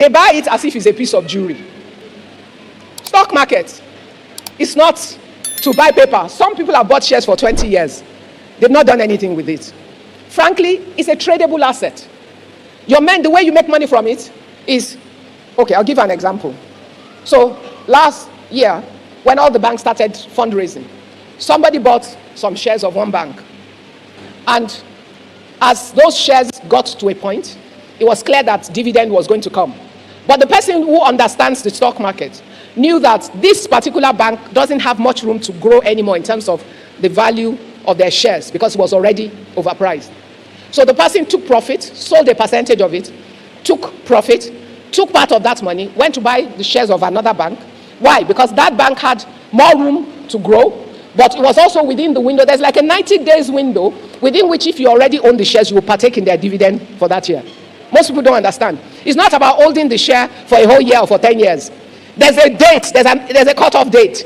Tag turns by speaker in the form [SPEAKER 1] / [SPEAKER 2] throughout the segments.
[SPEAKER 1] They buy it as if it's a piece of jewelry. Stock market is not to buy paper. Some people have bought shares for 20 years. They've not done anything with it. Frankly, it's a tradable asset. The way you make money from it is, okay, I'll give you an example. So last year, when all the banks started fundraising, somebody bought some shares of one bank. And as those shares got to a point, it was clear that dividend was going to come. But the person who understands the stock market knew that this particular bank doesn't have much room to grow anymore in terms of the value of their shares because it was already overpriced. So the person took profit, sold a percentage of it, took profit, took part of that money, went to buy the shares of another bank. Why? Because that bank had more room to grow, but it was also within the window. There's like a 90 days window within which if you already own the shares, you will partake in their dividend for that year. Most people don't understand. It's not about holding the share for a whole year or for 10 years. There's a date, there's a cutoff date.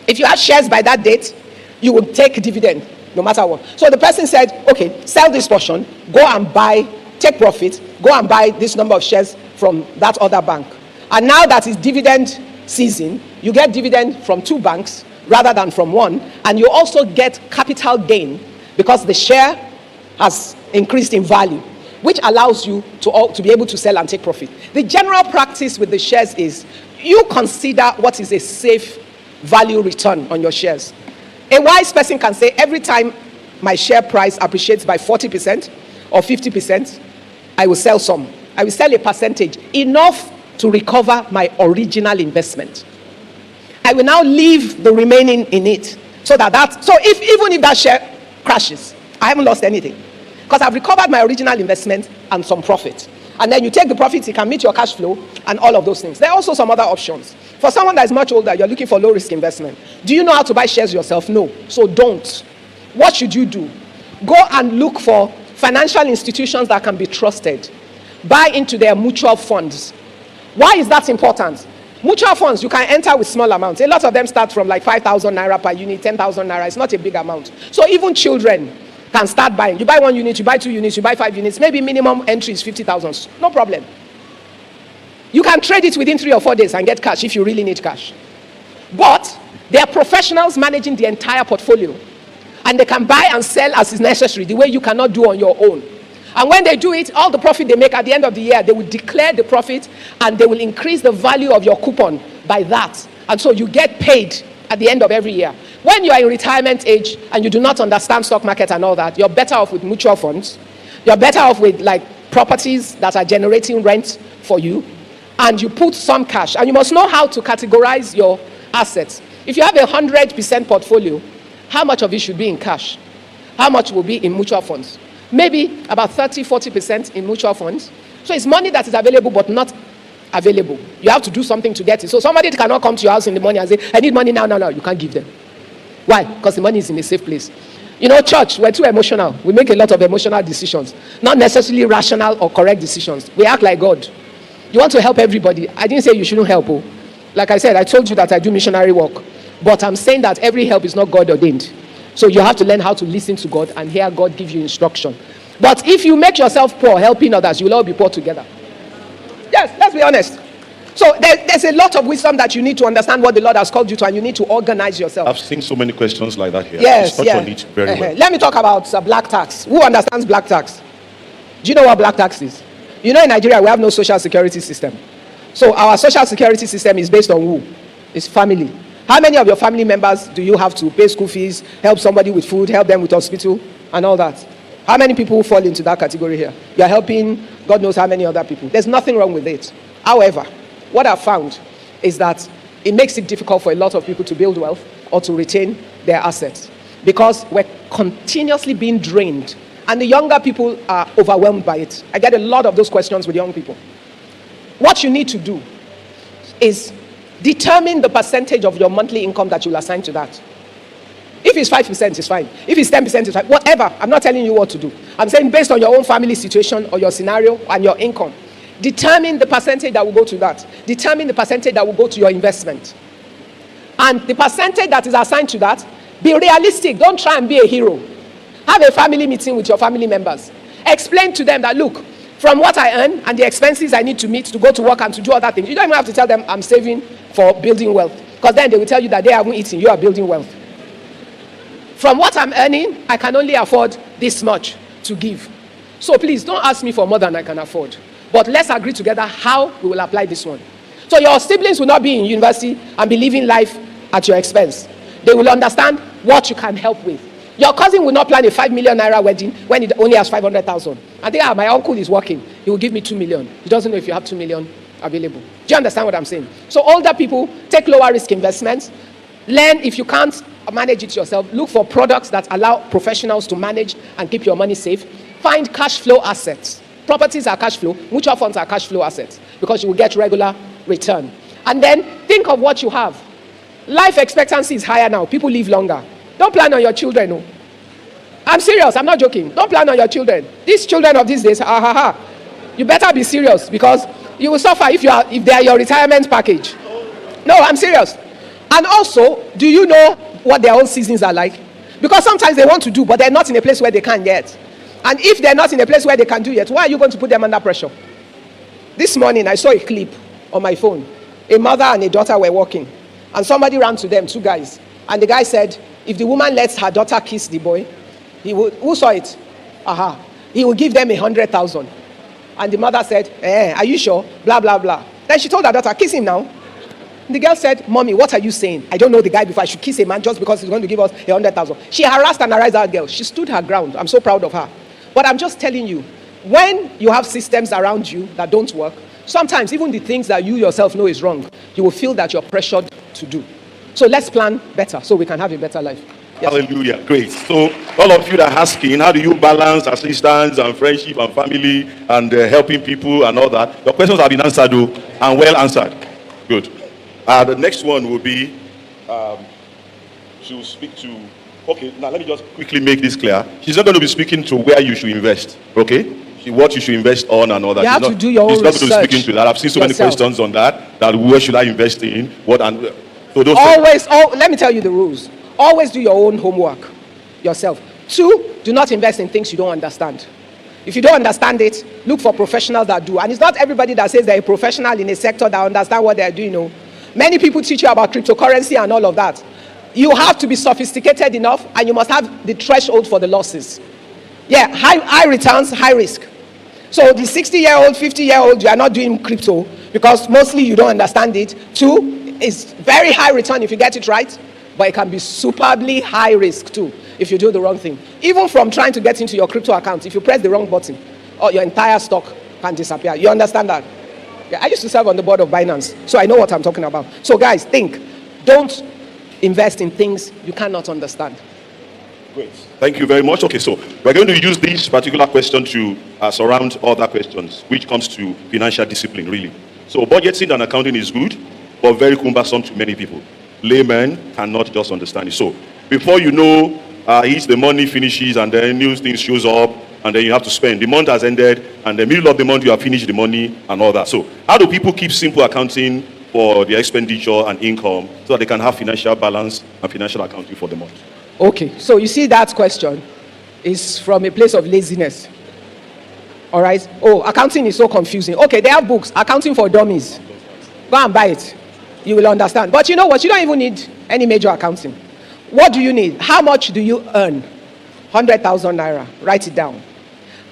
[SPEAKER 1] If you have shares by that date, you will take dividend no matter what. So the person said, okay, sell this portion, go and buy, take profit, go and buy this number of shares from that other bank. And now that it's dividend season, you get dividend from two banks rather than from one, and you also get capital gain because the share has increased in value, which allows you to be able to sell and take profit. The general practice with the shares is you consider what is a safe value return on your shares. A wise person can say, every time my share price appreciates by 40% or 50%, I will sell some. I will sell a percentage, enough to recover my original investment. I will now leave the remaining in it. So even if that share crashes, I haven't lost anything. Because I've recovered my original investment and some profit. And then you take the profits, it can meet your cash flow and all of those things. There are also some other options. For someone that is much older, you're looking for low risk investment. Do you know how to buy shares yourself? No. So don't. What should you do? Go and look for financial institutions that can be trusted. Buy into their mutual funds. Why is that important? Mutual funds, you can enter with small amounts. A lot of them start from like 5,000 naira per unit, 10,000 naira. It's not a big amount. So even children can start buying. You buy 1 unit, you buy 2 units, you buy 5 units. Maybe minimum entry is 50,000. No problem. You can trade it within 3 or 4 days and get cash if you really need cash. But there are professionals managing the entire portfolio. And they can buy and sell as is necessary, the way you cannot do on your own. And when they do it, all the profit they make at the end of the year, they will declare the profit and they will increase the value of your coupon by that. And so you get paid at the end of every year. When you are in retirement age and you do not understand stock market and all that, you're better off with mutual funds. You're better off with like properties that are generating rent for you. And you put some cash. And you must know how to categorize your assets. If you have 100% portfolio, how much of it should be in cash? How much will be in mutual funds? Maybe about 30-40% in mutual funds. So it's money that is available but not available. You have to do something to get it. So somebody cannot come to your house in the morning and say, I need money now. You can't give them. Why? Because the money is in a safe place. You know, church, we're too emotional. We make a lot of emotional decisions. Not necessarily rational or correct decisions. We act like God. You want to help everybody. I didn't say you shouldn't help. Oh. Like I said, I told you that I do missionary work. But I'm saying that every help is not God ordained. So you have to learn how to listen to God and hear God give you instruction. But if you make yourself poor helping others, you'll all be poor together. Yes, let's be honest. So there's a lot of wisdom that you need to understand what the Lord has called you to, and you need to organize yourself.
[SPEAKER 2] I've seen so many questions like that here.
[SPEAKER 1] Yes,
[SPEAKER 2] touch on it very well.
[SPEAKER 1] Let me talk about black tax. Who understands black tax? Do you know what black tax is? You know, in Nigeria, we have no social security system. So our social security system is based on who? It's family. How many of your family members do you have to pay school fees, help somebody with food, help them with hospital, and all that? How many people fall into that category here? You're helping God knows how many other people. There's nothing wrong with it. However, what I've found is that it makes it difficult for a lot of people to build wealth or to retain their assets because we're continuously being drained, and the younger people are overwhelmed by it. I get a lot of those questions with young people. What you need to do is determine the percentage of your monthly income that you'll assign to that. If it's 5%, it's fine. If it's 10%, it's fine. Whatever. I'm not telling you what to do. I'm saying based on your own family situation or your scenario and your income, determine the percentage that will go to that. Determine the percentage that will go to your investment. And the percentage that is assigned to that, be realistic. Don't try and be a hero. Have a family meeting with your family members. Explain to them that, look, from what I earn and the expenses I need to meet to go to work and to do other things. You don't even have to tell them I'm saving for building wealth, because then they will tell you that they haven't eaten, you are building wealth. From what I'm earning, I can only afford this much to give. So please don't ask me for more than I can afford. But let's agree together how we will apply this one. So your siblings will not be in university and be living life at your expense. They will understand what you can help with. Your cousin will not plan a 5 million naira wedding when it only has 500,000. And they my uncle is working. He will give me 2 million. He doesn't know if you have 2 million available. Do you understand what I'm saying? So older people, take lower risk investments. Learn, if you can't manage it yourself, look for products that allow professionals to manage and keep your money safe. Find cash flow assets. Properties are cash flow. Mutual funds are cash flow assets because you will get regular return. And then think of what you have. Life expectancy is higher now. People live longer. Don't plan on your children. No. I'm serious. I'm not joking. Don't plan on your children. These children of these days, you better be serious, because you will suffer if they are your retirement package. No, I'm serious. And also, do you know what their own seasons are like? Because sometimes they want to do, but they're not in a place where they can yet. And if they're not in a place where they can do yet, why are you going to put them under pressure? This morning, I saw a clip on my phone. A mother and a daughter were walking, and somebody ran to them, two guys. And the guy said, if the woman lets her daughter kiss the boy, he would, who saw it? He will give them 100,000. And the mother said, are you sure? Blah, blah, blah. Then she told her daughter, kiss him now. The girl said, Mommy, what are you saying? I don't know the guy before I should kiss a man just because he's going to give us 100,000. She harassed and harassed that girl. She stood her ground. I'm so proud of her. But I'm just telling you, when you have systems around you that don't work, sometimes even the things that you yourself know is wrong, you will feel that you're pressured to do. So let's plan better so we can have a better life. Yes.
[SPEAKER 2] Hallelujah. Great. So all of you that are asking, how do you balance assistance and friendship and family and helping people and all that? Your questions have been answered, and well answered. Good. The next one will be, she'll speak to, okay, now let me just quickly make this clear. She's not going to be speaking to where you should invest, okay? What you should invest on and all that.
[SPEAKER 1] You have to do your own research.
[SPEAKER 2] She's not going to be speaking to that. I've seen so many questions on that where should I invest in, what, and so those
[SPEAKER 1] let me tell you the rules. Always do your own homework yourself. 2, do not invest in things you don't understand. If you don't understand it, look for professionals that do. And it's not everybody that says they're a professional in a sector that understand what they're doing. No. Many people teach you about cryptocurrency and all of that. You have to be sophisticated enough, and you must have the threshold for the losses. Yeah, high returns, high risk. So the 60-year-old, 50-year-old, you are not doing crypto because mostly you don't understand it. 2, is very high return if you get it right, but it can be superbly high risk too if you do the wrong thing. Even from trying to get into your crypto account, if you press the wrong button, your entire stock can disappear. You understand that? Yeah, I used to serve on the board of Binance, so I know what I'm talking about. So guys, think. Don't invest in things you cannot understand.
[SPEAKER 2] Great. Thank you very much. Okay, so we're going to use this particular question to surround other questions, which comes to financial discipline, really. So budgeting and accounting is good, but very cumbersome to many people. Laymen cannot just understand it. So before you know, the money finishes, and then new things shows up, and then you have to spend. The month has ended, and the middle of the month you have finished the money and all that. So how do people keep simple accounting for their expenditure and income so that they can have financial balance and financial accounting for the month?
[SPEAKER 1] Okay, so you see that question is from a place of laziness. All right? Oh, accounting is so confusing. Okay, they have books, Accounting for Dummies. Go and buy it. You will understand. But you know what? You don't even need any major accounting. What do you need? How much do you earn? 100,000 naira. Write it down.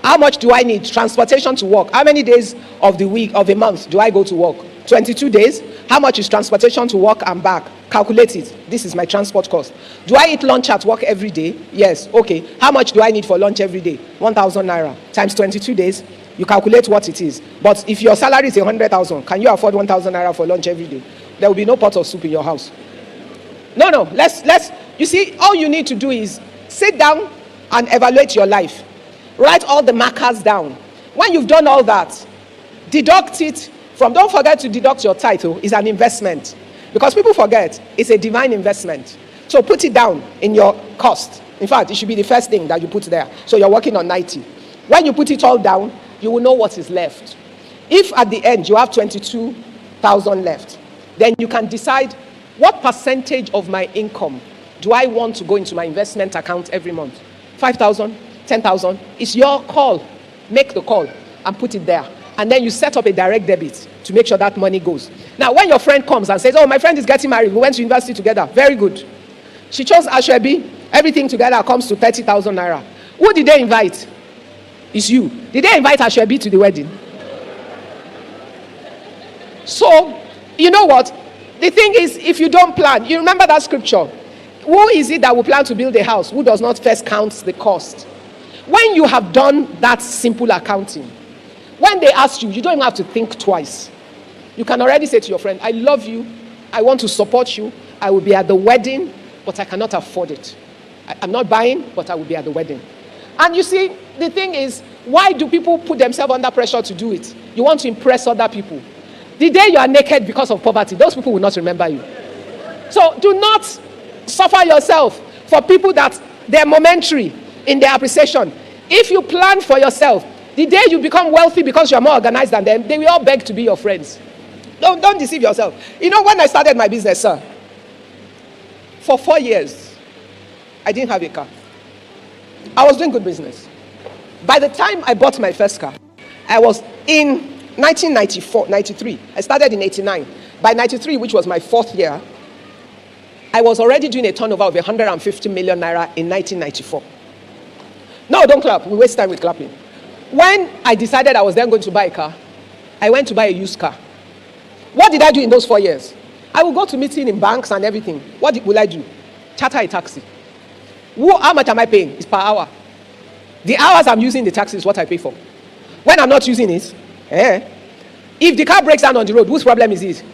[SPEAKER 1] How much do I need? Transportation to work. How many days of the week, of a month, do I go to work? 22 days. How much is transportation to work and back? Calculate it. This is my transport cost. Do I eat lunch at work every day? Yes. Okay. How much do I need for lunch every day? 1,000 naira. Times 22 days. You calculate what it is. But if your salary is 100,000, can you afford 1,000 naira for lunch every day? There will be no pot of soup in your house. No. You see, all you need to do is sit down and evaluate your life. Write all the markers down. When you've done all that, deduct it from, don't forget to deduct your title. It's an investment. Because people forget, it's a divine investment. So put it down in your cost. In fact, it should be the first thing that you put there. So you're working on 90. When you put it all down, you will know what is left. If at the end you have 22,000 left, then you can decide what percentage of my income do I want to go into my investment account every month. 5,000, 10,000. It's your call. Make the call. and put it there. And then you set up a direct debit to make sure that money goes. Now, when your friend comes and says, oh, my friend is getting married, we went to university together, very good. She chose Ashwebi, everything together comes to 30,000 naira. Who did they invite? It's you. Did they invite Ashwebi to the wedding? So, you know what? The thing is, if you don't plan, you remember that scripture. Who is it that will plan to build a house who does not first count the cost? When you have done that simple accounting, when they ask you, you don't even have to think twice. You can already say to your friend, I love you, I want to support you, I will be at the wedding, but I cannot afford it. I'm not buying, but I will be at the wedding. And you see, the thing is, why do people put themselves under pressure to do it? You want to impress other people. The day you are naked because of poverty, those people will not remember you. So do not suffer yourself for people that they're momentary in their appreciation. If you plan for yourself, the day you become wealthy because you're more organized than them, they will all beg to be your friends. Don't deceive yourself. You know, when I started my business, sir, for 4 years, I didn't have a car. I was doing good business. By the time I bought my first car, I was in 1994, 93. I started in 89. By 93, which was my 4th year, I was already doing a turnover of 150 million naira in 1994. No, don't clap. We waste time with clapping. When I decided I was then going to buy a car, I went to buy a used car. What did I do in those 4 years? I will go to meeting in banks and everything. What will I do? Charter a taxi. How much am I paying? It's per hour. The hours I'm using the taxi is what I pay for. When I'm not using it, if the car breaks down on the road, whose problem is it?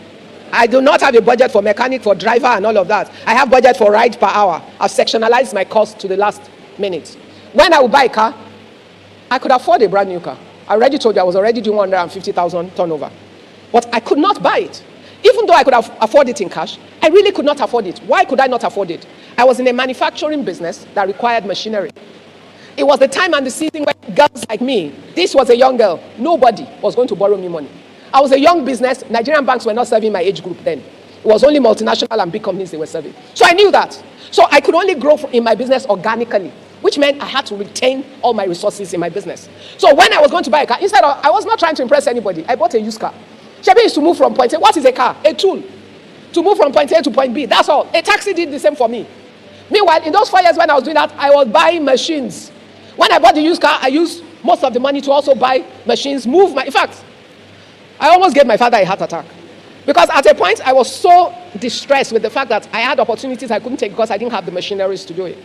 [SPEAKER 1] I do not have a budget for mechanic, for driver, and all of that. I have budget for ride per hour. I've sectionalized my cost to the last minute. When I would buy a car, I could afford a brand new car. I already told you I was already doing 150,000 turnover. But I could not buy it. Even though I could afford it in cash, I really could not afford it. Why could I not afford it? I was in a manufacturing business that required machinery. It was the time and the season when girls like me, this was a young girl, nobody was going to borrow me money. I was a young business. Nigerian banks were not serving my age group then. It was only multinational and big companies they were serving. So I knew that. So I could only grow in my business organically, which meant I had to retain all my resources in my business. So when I was going to buy a car, I was not trying to impress anybody. I bought a used car. Shebi is to move from point A. What is a car? A tool. To move from point A to point B. That's all. A taxi did the same for me. Meanwhile, in those 4 years when I was doing that, I was buying machines. When I bought the used car, I used most of the money to also buy machines, in fact, I almost gave my father a heart attack. Because at a point, I was so distressed with the fact that I had opportunities I couldn't take because I didn't have the machineries to do it.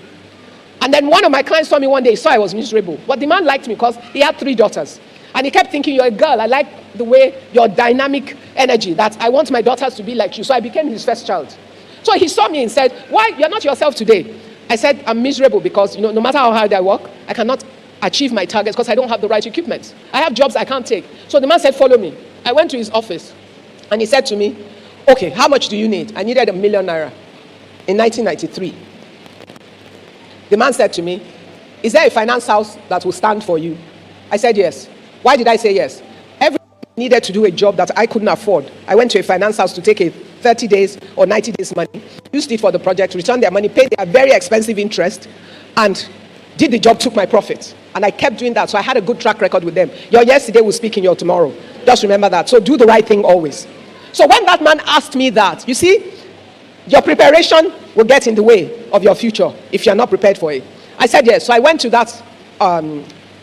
[SPEAKER 1] And then one of my clients saw me one day, he saw I was miserable. But the man liked me because he had 3 daughters. And he kept thinking, you're a girl. I like the way your dynamic energy, that I want my daughters to be like you. So I became his first child. So he saw me and said, why? You're not yourself today. I said, I'm miserable because, no matter how hard I work, I cannot achieve my targets because I don't have the right equipment. I have jobs I can't take. So the man said, follow me. I went to his office and he said to me, okay, how much do you need? I needed 1 million naira in 1993. The man said to me, is there a finance house that will stand for you? I said, yes. Why did I say yes? Everyone needed to do a job that I couldn't afford. I went to a finance house to take a 30 days or 90 days money, used it for the project, returned their money, paid their very expensive interest, and did the job, took my profit. And I kept doing that, so I had a good track record with them. Your yesterday will speak in your tomorrow. Just remember that. So do the right thing always. So when that man asked me that, you see, your preparation will get in the way of your future if you're not prepared for it. I said yes. So I went to that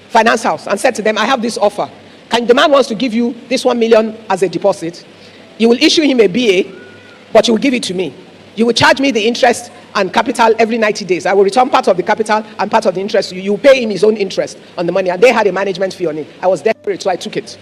[SPEAKER 1] finance house and said to them, I have this offer. The man wants to give you this 1 million as a deposit. You will issue him a BA, but you will give it to me. You will charge me the interest and capital every 90 days. I will return part of the capital and part of the interest to you. You will pay him his own interest on the money. And they had a management fee on it. I was desperate, so I took it.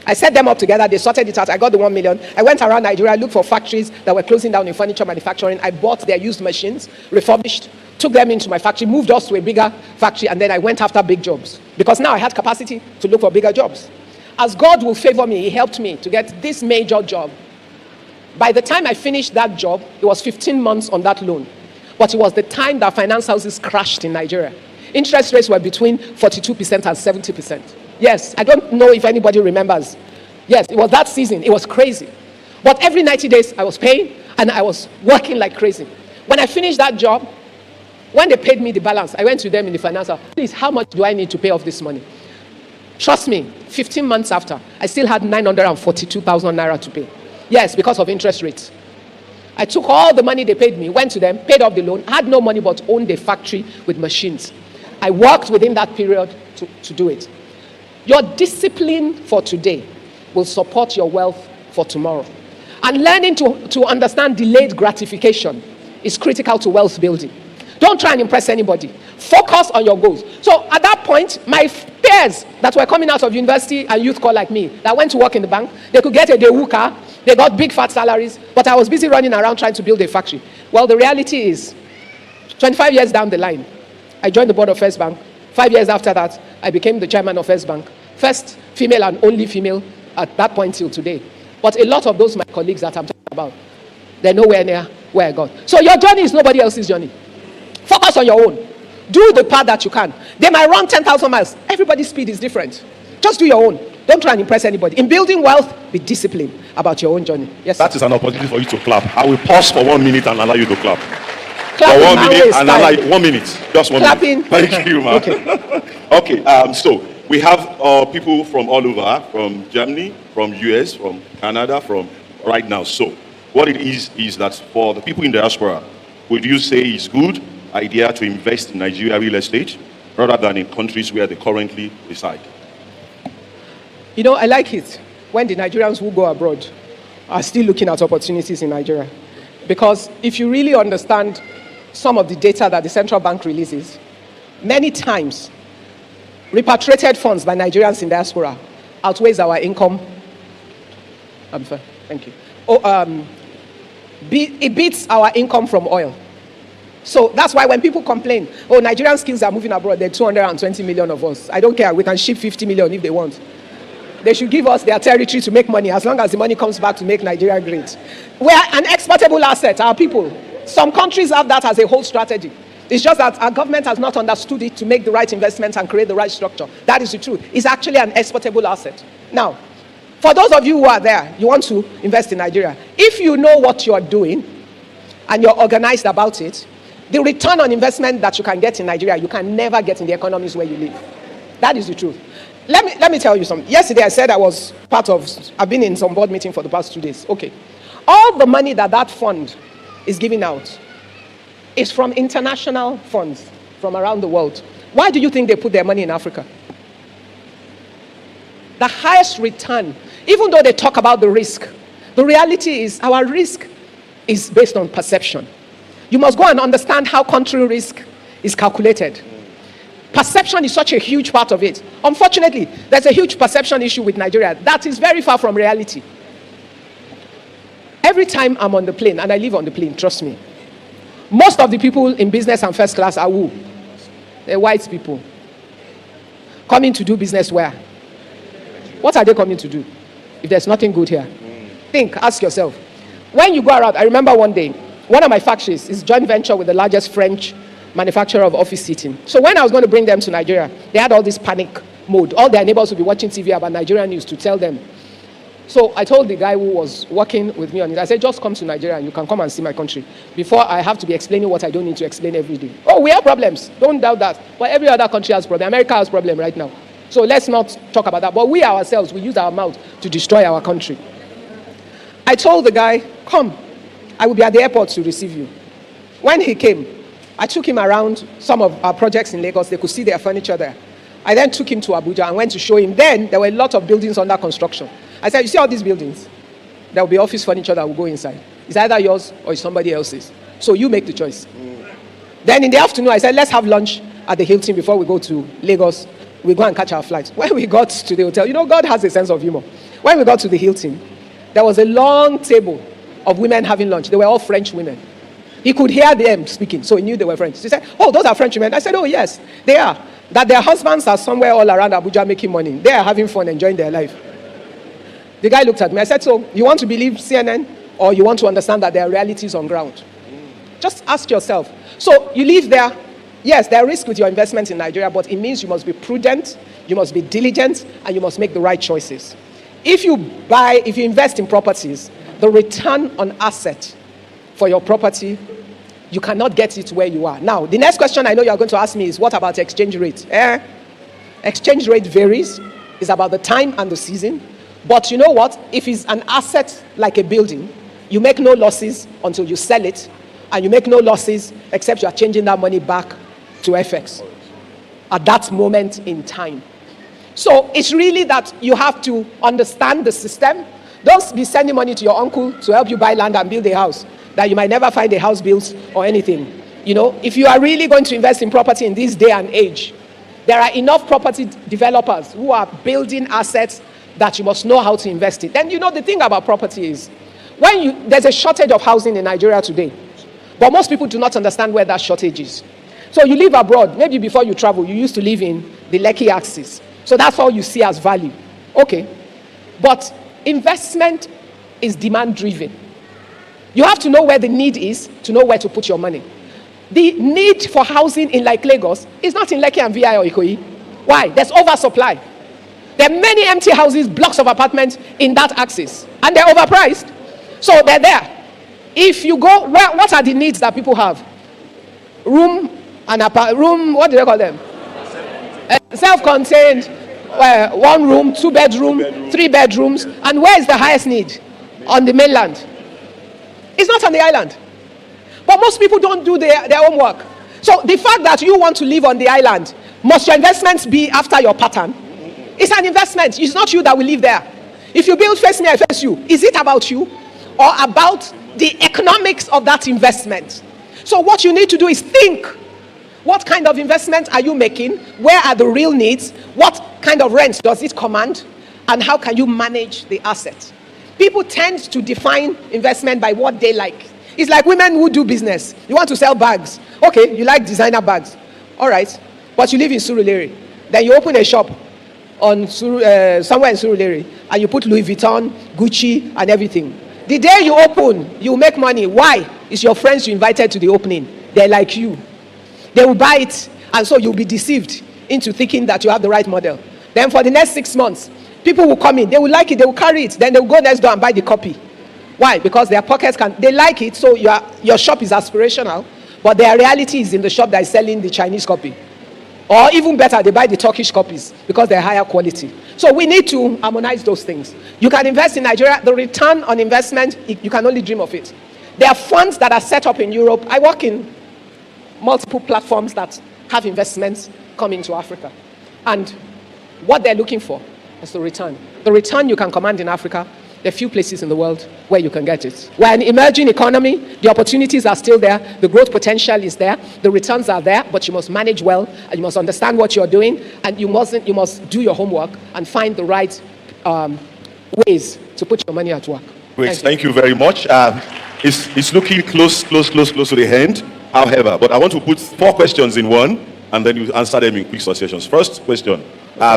[SPEAKER 1] I set them up together. They sorted it out. I got the 1 million. I went around Nigeria, looked for factories that were closing down in furniture manufacturing. I bought their used machines, refurbished, took them into my factory, moved us to a bigger factory, and then I went after big jobs. Because now I had capacity to look for bigger jobs. As God will favor me, he helped me to get this major job. By the time I finished that job, it was 15 months on that loan. But it was the time that finance houses crashed in Nigeria. Interest rates were between 42% and 70%. Yes, I don't know if anybody remembers. Yes, it was that season. It was crazy. But every 90 days, I was paying, and I was working like crazy. When I finished that job, when they paid me the balance, I went to them in the finance house. Please, how much do I need to pay off this money? Trust me, 15 months after, I still had 942,000 naira to pay. Yes, because of interest rates. I took all the money they paid me, went to them, paid off the loan, had no money but owned a factory with machines. I worked within that period to do it. Your discipline for today will support your wealth for tomorrow. And learning to understand delayed gratification is critical to wealth building. Don't try and impress anybody. Focus on your goals. So at that point, my peers that were coming out of university and youth corps like me, that went to work in the bank, they could get a Daewoo car, they got big fat salaries, but I was busy running around trying to build a factory. Well, the reality is, 25 years down the line, I joined the board of First Bank. 5 years after that, I became the chairman of First Bank. First female and only female at that point till today. But a lot of those my colleagues that I'm talking about, they're nowhere near where I got. So your journey is nobody else's journey. Focus on your own. Do the part that you can. They might run 10,000 miles. Everybody's speed is different. Just do your own. Don't try and impress anybody. In building wealth, be disciplined about your own journey. Yes,
[SPEAKER 2] that is an opportunity for you to clap. I will pause for 1 minute and allow you to clap.
[SPEAKER 1] Clapping
[SPEAKER 2] for 1 minute and allow you 1 minute. Just 1
[SPEAKER 1] Clapping.
[SPEAKER 2] minute. Thank you, ma'am. Okay. So we have people from all over, from Germany, from US, from Canada, from right now. So what it is that for the people in the diaspora, would you say it's good idea to invest in Nigeria real estate rather than in countries where they currently reside?
[SPEAKER 1] You know, I like it when the Nigerians who go abroad are still looking at opportunities in Nigeria. Because if you really understand some of the data that the central bank releases, many times repatriated funds by Nigerians in diaspora outweighs our income. Thank you. It beats our income from oil. So that's why when people complain, oh, Nigerian skills are moving abroad, there are 220 million of us. I don't care, we can ship 50 million if they want. They should give us their territory to make money as long as the money comes back to make Nigeria great. We are an exportable asset, our people. Some countries have that as a whole strategy. It's just that our government has not understood it to make the right investments and create the right structure. That is the truth. It's actually an exportable asset. Now, for those of you who are there, you want to invest in Nigeria. If you know what you're doing and you're organized about it, the return on investment that you can get in Nigeria, you can never get in the economies where you live. That is the truth. Let me tell you something. Yesterday I said I've been in some board meeting for the past 2 days. Okay. All the money that fund is giving out is from international funds from around the world. Why do you think they put their money in Africa? The highest return, even though they talk about the risk, the reality is our risk is based on perception. You must go and understand how country risk is calculated. Perception is such a huge part of it. Unfortunately, there's a huge perception issue with Nigeria that is very far from reality. Every time I'm on the plane, and I live on the plane, trust me, most of the people in business and first class are who? They're white people. Coming to do business where? What are they coming to do? If there's nothing good here. Think, ask yourself. When you go around, I remember one day, one of my factories is joint venture with the largest French manufacturer of office seating. So when I was going to bring them to Nigeria, they had all this panic mode. All their neighbors would be watching TV about Nigerian news to tell them. So I told the guy who was working with me on it, I said, just come to Nigeria and you can come and see my country before I have to be explaining what I don't need to explain every day. Oh, we have problems. Don't doubt that. But every other country has problems. America has problems right now. So let's not talk about that. But we ourselves, we use our mouth to destroy our country. I told the guy, come. I will be at the airport to receive you. When he came, I took him around some of our projects in Lagos. They could see their furniture there. I then took him to Abuja and went to show him. Then there were a lot of buildings under construction. I said, you see all these buildings? There will be office furniture that will go inside. It's either yours or it's somebody else's. So you make the choice. Then in the afternoon, I said, let's have lunch at the Hilton before we go to Lagos. We go and catch our flight. When we got to the hotel, you know, God has a sense of humor. When we got to the Hilton, there was a long table of women having lunch. They were all French women. He could hear them speaking, so he knew they were French. He said, oh, those are French women. I said, oh, yes, they are. That their husbands are somewhere all around Abuja making money. They are having fun, enjoying their life. The guy looked at me. I said, so you want to believe CNN or you want to understand that there are realities on ground? Just ask yourself. So you live there. Yes, there are risks with your investment in Nigeria, but it means you must be prudent, you must be diligent, and you must make the right choices. If you invest in properties, the return on asset for your property, you cannot get it where you are. Now, the next question I know you're going to ask me is, what about exchange rate? Exchange rate varies. It's about the time and the season. But you know what? If it's an asset like a building, you make no losses until you sell it, and you make no losses except you are changing that money back to FX at that moment in time. So it's really that you have to understand the system. Don't be sending money to your uncle to help you buy land and build a house that you might never find a house built or anything. You know, if you are really going to invest in property in this day and age, there are enough property developers who are building assets that you must know how to invest in. Then, you know, the thing about property is, there's a shortage of housing in Nigeria today, but most people do not understand where that shortage is. So you live abroad, maybe before you travel, you used to live in the Lekki axis. So that's all you see as value. Okay. But investment is demand driven. You have to know where the need is to know where to put your money. The need for housing in like Lagos is not in Lekki and VI or Ikoyi. Why? There's oversupply. There are many empty houses, blocks of apartments in that axis, and they're overpriced. So they're there. If you go, what are the needs that people have? Room, what do they call them? Self-contained, 1 room, 2 bedroom, 3 bedrooms. And where is the highest need? On the mainland. It's not on the island. But most people don't do their homework. So the fact that you want to live on the island, must your investments be after your pattern? It's an investment. It's not you that will live there. If you build face me, I face you, is it about you or about the economics of that investment? So what you need to do is think. What kind of investment are you making? Where are the real needs? What kind of rent does it command? And how can you manage the asset? People tend to define investment by what they like. It's like women who do business. You want to sell bags. Okay, you like designer bags. All right, but you live in Surulere. Then you open a shop on somewhere in Surulere, and you put Louis Vuitton, Gucci, and everything. The day you open, you make money. Why? It's your friends you invited to the opening. They're like you. They will buy it, and so you'll be deceived into thinking that you have the right model. Then for the next 6 months, people will come in. They will like it. They will carry it. Then they will go next door and buy the copy. Why? Because their pockets they like it, so your shop is aspirational, but their reality is in the shop that is selling the Chinese copy. Or even better, they buy the Turkish copies because they're higher quality. So we need to harmonize those things. You can invest in Nigeria. The return on investment, you can only dream of it. There are funds that are set up in Europe. I work in multiple platforms that have investments coming to Africa. And what they're looking for is the return. The return you can command in Africa, there are few places in the world where you can get it. We're an emerging economy. The opportunities are still there. The growth potential is there. The returns are there, but you must manage well, and you must understand what you're doing, and you must do your homework and find the right ways to put your money at work.
[SPEAKER 2] Great, thank you very much. It's looking close to the end, however, but I want to put 4 questions in one, and then you answer them in quick successions. First question.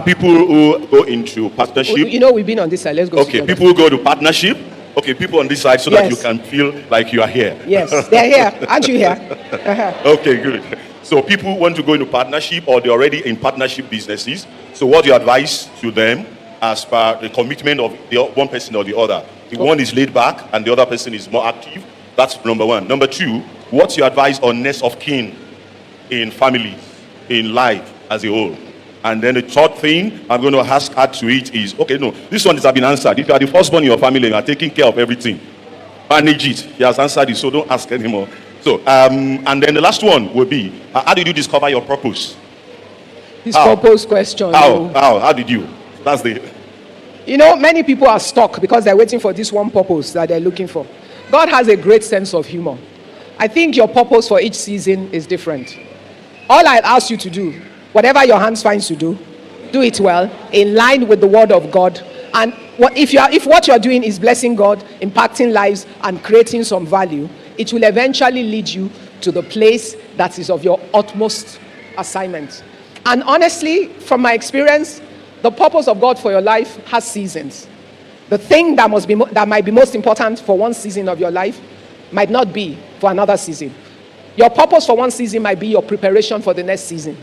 [SPEAKER 2] People who go into partnership.
[SPEAKER 1] You know, we've been on this side. Let's go.
[SPEAKER 2] Okay, people who go to partnership. Okay, people on this side so that you can feel like you are here.
[SPEAKER 1] Yes, they're here. Aren't you here?
[SPEAKER 2] Okay, good. So people want to go into partnership or they're already in partnership businesses. So what do you advise to them as per the commitment of the one person or the other? The one is laid back and the other person is more active. That's number 1. Number 2, what's your advice on next of kin in families, in life as a whole? And then the third thing I'm going to add to it is, okay, no, this one has been answered. If you are the firstborn in your family and you are taking care of everything, manage it. He has answered it, so don't ask anymore. So, and then the last one will be, how did you discover your purpose?
[SPEAKER 1] This purpose question.
[SPEAKER 2] How did you? That's the...
[SPEAKER 1] You know, many people are stuck because they're waiting for this one purpose that they're looking for. God has a great sense of humor. I think your purpose for each season is different. All I ask you to do, whatever your hands finds to do, do it well, in line with the word of God. And if what you're doing is blessing God, impacting lives, and creating some value, it will eventually lead you to the place that is of your utmost assignment. And honestly, from my experience, the purpose of God for your life has seasons. The thing that might be most important for one season of your life might not be for another season. Your purpose for one season might be your preparation for the next season.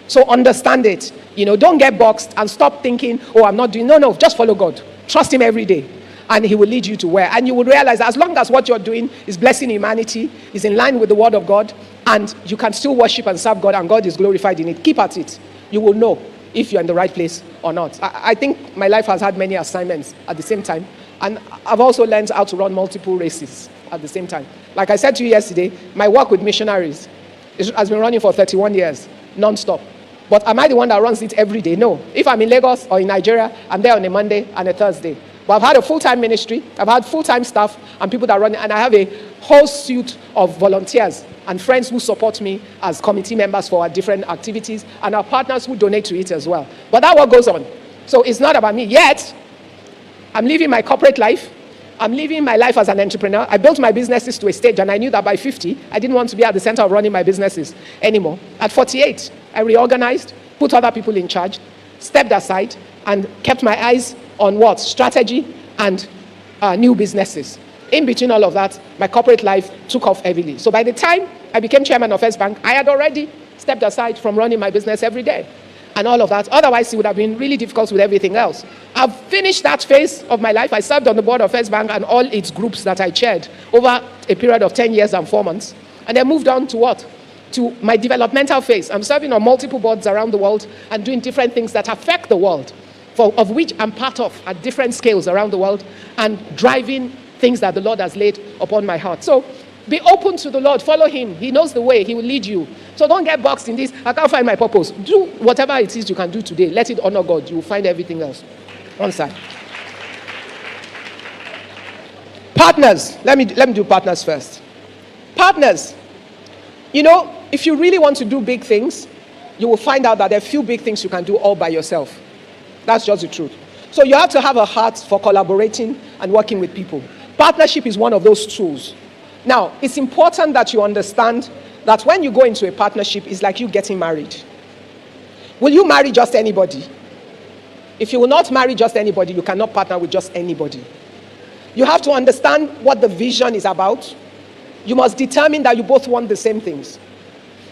[SPEAKER 1] So understand it. You know, don't get boxed and stop thinking, oh, I'm not doing. No, just follow God. Trust him every day. And he will lead you to where. And you will realize that as long as what you're doing is blessing humanity, is in line with the word of God, and you can still worship and serve God, and God is glorified in it, keep at it. You will know if you're in the right place or not. I think my life has had many assignments at the same time, and I've also learned how to run multiple races at the same time. Like I said to you yesterday, my work with missionaries has been running for 31 years, non-stop. But am I the one that runs it every day? No. If I'm in Lagos or in Nigeria, I'm there on a Monday and a Thursday. But I've had a full-time ministry, I've had full-time staff and people that run it, and I have a whole suite of volunteers and friends who support me as committee members for our different activities, and our partners who donate to it as well. But that work goes on. So it's not about me. Yet, I'm living my corporate life. I'm living my life as an entrepreneur. I built my businesses to a stage, and I knew that by 50, I didn't want to be at the center of running my businesses anymore. At 48, I reorganized, put other people in charge, stepped aside, and kept my eyes on what? Strategy and new businesses. In between all of that, my corporate life took off heavily. So by the time I became chairman of First Bank, I had already stepped aside from running my business every day and all of that. Otherwise, it would have been really difficult with everything else. I've finished that phase of my life. I served on the board of First Bank and all its groups that I chaired over a period of 10 years and 4 months. And then moved on to what? To my developmental phase. I'm serving on multiple boards around the world and doing different things that affect the world, of which I'm part of at different scales around the world, and driving things that the Lord has laid upon my heart. So be open to the Lord. Follow him. He knows the way. He will lead you. So don't get boxed in this. I can't find my purpose. Do whatever it is you can do today. Let it honor God. You will find everything else. One side. Partners. Let me do partners first. Partners. You know, if you really want to do big things, you will find out that there are few big things you can do all by yourself. That's just the truth. So you have to have a heart for collaborating and working with people. Partnership is one of those tools. Now, it's important that you understand that when you go into a partnership, it's like you getting married. Will you marry just anybody? If you will not marry just anybody, you cannot partner with just anybody. You have to understand what the vision is about. You must determine that you both want the same things.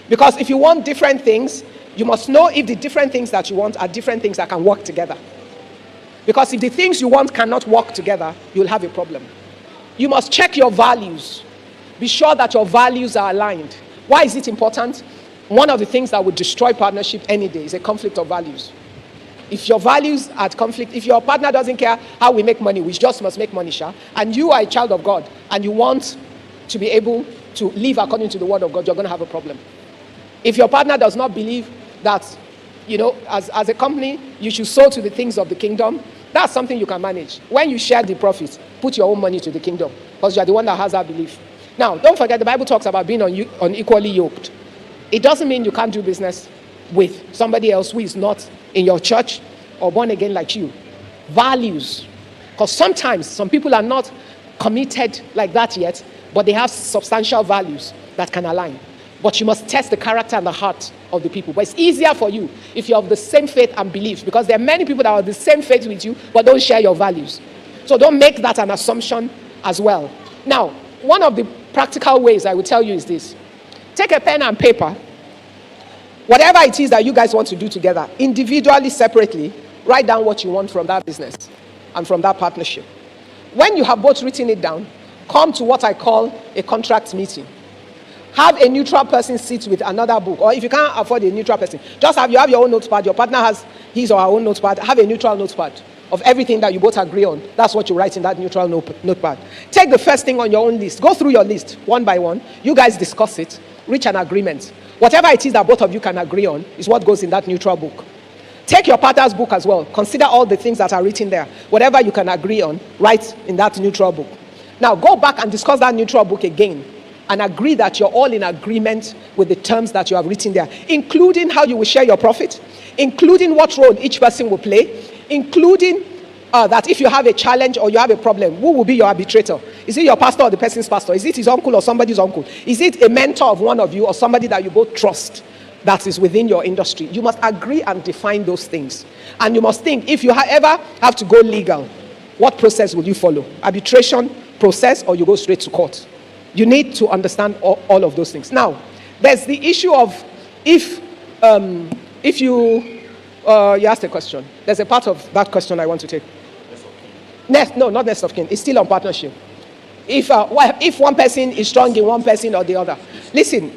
[SPEAKER 1] Because if you want different things, you must know if the different things that you want are different things that can work together. Because if the things you want cannot work together, you'll have a problem. You must check your values. Be sure that your values are aligned. Why is it important? One of the things that would destroy partnership any day is a conflict of values. If your values are at conflict, if your partner doesn't care how we make money, we just must make money, and you are a child of God, and you want to be able to live according to the word of God, you're going to have a problem. If your partner does not believe that, you know, as a company, you should sow to the things of the kingdom, that's something you can manage. When you share the profits, put your own money to the kingdom, because you're the one that has that belief. Now, don't forget, the Bible talks about being unequally yoked. It doesn't mean you can't do business with somebody else who is not in your church or born again like you. Values. Because sometimes some people are not committed like that yet, but they have substantial values that can align. But you must test the character and the heart of the people. But it's easier for you if you're of the same faith and beliefs, because there are many people that are of the same faith with you, but don't share your values. So don't make that an assumption as well. Now, one of the practical ways I will tell you is this. Take a pen and paper. Whatever it is that you guys want to do together, individually, separately, write down what you want from that business and from that partnership. When you have both written it down, come to what I call a contract meeting. Have a neutral person sit with another book. Or if you can't afford a neutral person, just have your own notepad. Your partner has his or her own notepad. Have a neutral notepad of everything that you both agree on. That's what you write in that neutral notepad. Take the first thing on your own list. Go through your list one by one. You guys discuss it. Reach an agreement. Whatever it is that both of you can agree on is what goes in that neutral book. Take your partner's book as well. Consider all the things that are written there. Whatever you can agree on, write in that neutral book. Now go back and discuss that neutral book again and agree that you're all in agreement with the terms that you have written there, including how you will share your profit, including what role each person will play, including that if you have a challenge or you have a problem, who will be your arbitrator? Is it your pastor or the person's pastor? Is it his uncle or somebody's uncle? Is it a mentor of one of you or somebody that you both trust that is within your industry? You must agree and define those things. And you must think, if you ever have to go legal, what process will you follow? Arbitration process, or you go straight to court? You need to understand all of those things. Now, there's the issue of if you asked a question. There's a part of that question I want to take. No, not next of kin. It's still on partnership. If one person is strong in one person or the other. Listen,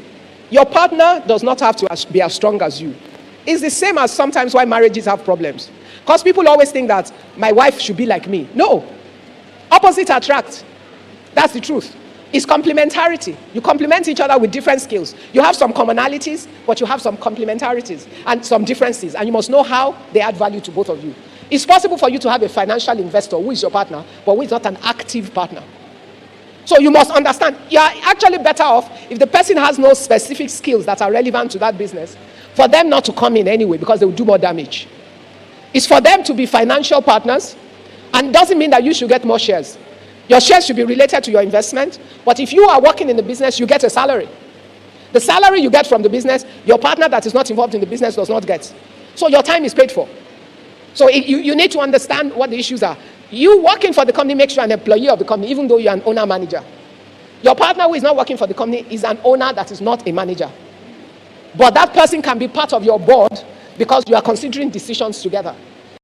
[SPEAKER 1] your partner does not have to be as strong as you. It's the same as sometimes why marriages have problems. Because people always think that my wife should be like me. No. Opposites attract. That's the truth. It's complementarity. You complement each other with different skills. You have some commonalities, but you have some complementarities and some differences. And you must know how they add value to both of you. It's possible for you to have a financial investor who is your partner, but who is not an active partner. So you must understand, you are actually better off if the person has no specific skills that are relevant to that business, for them not to come in anyway, because they will do more damage. It's for them to be financial partners, and doesn't mean that you should get more shares. Your shares should be related to your investment, but if you are working in the business, you get a salary. The salary you get from the business, your partner that is not involved in the business does not get. So your time is paid for. So you need to understand what the issues are. You working for the company makes you an employee of the company, even though you're an owner manager. Your partner who is not working for the company is an owner that is not a manager. But that person can be part of your board because you are considering decisions together.